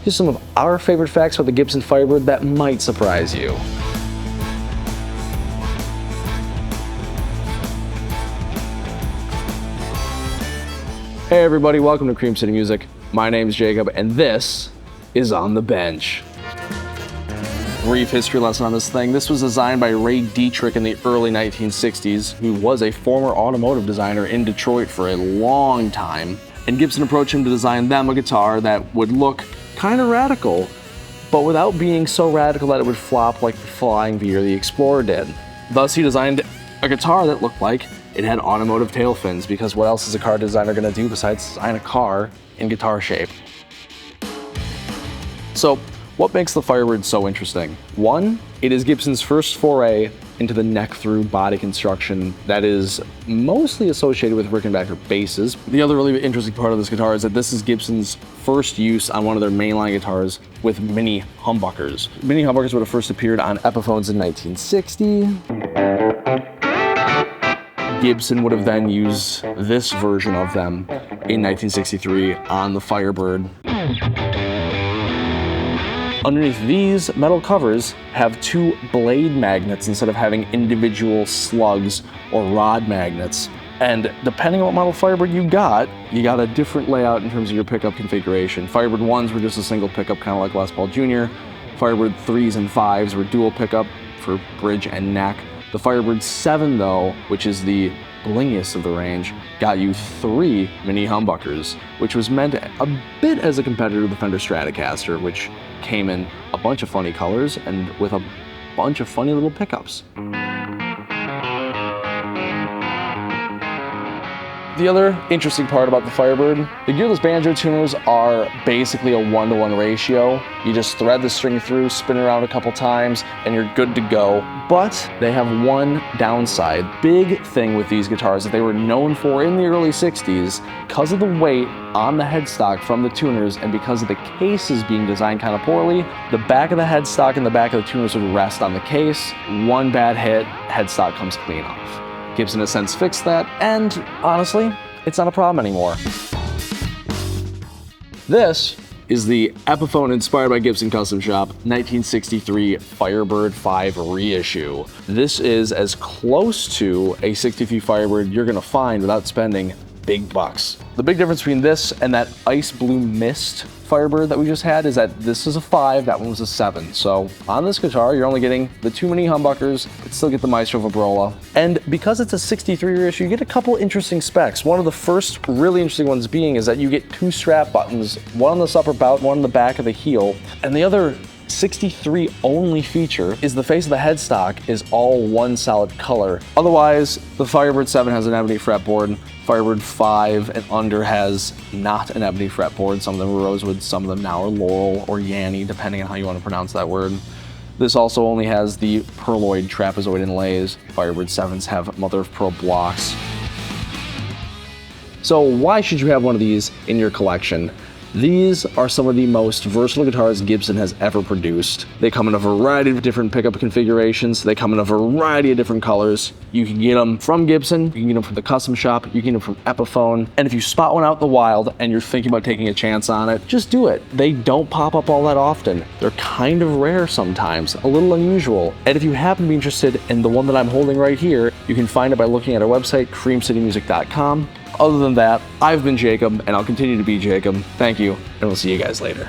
you some of our favorite facts about the Gibson Firebird that might surprise you. Hey everybody, welcome to Cream City Music. My name's Jacob, and this is On the Bench. Brief history lesson on this thing. This was designed by Ray Dietrich in the early 1960s, who was a former automotive designer in Detroit for a long time. And Gibson approached him to design them a guitar that would look kind of radical, but without being so radical that it would flop like the Flying V or the Explorer did. Thus, he designed a guitar that looked like it had automotive tail fins, because what else is a car designer gonna do besides design a car in guitar shape? So, what makes the Firebird so interesting? One, it is Gibson's first foray into the neck-through body construction that is mostly associated with Rickenbacker basses. The other really interesting part of this guitar is that this is Gibson's first use on one of their mainline guitars with mini humbuckers. Mini humbuckers would have first appeared on Epiphones in 1960. Gibson would have then used this version of them in 1963 on the Firebird. Underneath these metal covers have two blade magnets instead of having individual slugs or rod magnets. And depending on what model Firebird you got a different layout in terms of your pickup configuration. Firebird 1s were just a single pickup, kind of like Les Paul Jr. Firebird 3s and 5s were dual pickup for bridge and neck. The Firebird 7 though, which is the blingiest of the range, got you 3 mini humbuckers, which was meant a bit as a competitor to the Fender Stratocaster, which came in a bunch of funny colors and with a bunch of funny little pickups. The other interesting part about the Firebird, the gearless banjo tuners are basically a 1-to-1 ratio. You just thread the string through, spin it around a couple times, and you're good to go. But they have one downside. Big thing with these guitars that they were known for in the early 60s, because of the weight on the headstock from the tuners and because of the cases being designed kind of poorly, the back of the headstock and the back of the tuners would rest on the case. One bad hit, headstock comes clean off. Gibson has since fixed that, and honestly, it's not a problem anymore. This is the Epiphone inspired by Gibson Custom Shop 1963 Firebird 5 reissue. This is as close to a 63 Firebird you're gonna find without spending big bucks. The big difference between this and that ice blue mist Firebird that we just had is that this is a 5, that one was a 7. So on this guitar, you're only getting the 2 mini humbuckers, but still get the Maestro Vibrola. And because it's a 63 reissue, you get a couple interesting specs. One of the first really interesting ones being is that you get 2 strap buttons, one on this upper bout, one on the back of the heel, and the other 63 only feature is the face of the headstock is all one solid color. Otherwise, the Firebird 7 has an ebony fretboard. Firebird 5 and under has not an ebony fretboard. Some of them are rosewood, some of them now are laurel or yanny, depending on how you want to pronounce that word. This also only has the pearloid trapezoid inlays. Firebird 7s have mother of pearl blocks. So why should you have one of these in your collection? These are some of the most versatile guitars Gibson has ever produced. They come in a variety of different pickup configurations. They come in a variety of different colors. You can get them from Gibson, you can get them from the Custom Shop, you can get them from Epiphone. And if you spot one out in the wild and you're thinking about taking a chance on it, just do it. They don't pop up all that often. They're kind of rare sometimes, a little unusual. And if you happen to be interested in the one that I'm holding right here, you can find it by looking at our website, creamcitymusic.com. Other than that, I've been Jacob, and I'll continue to be Jacob. Thank you, and we'll see you guys later.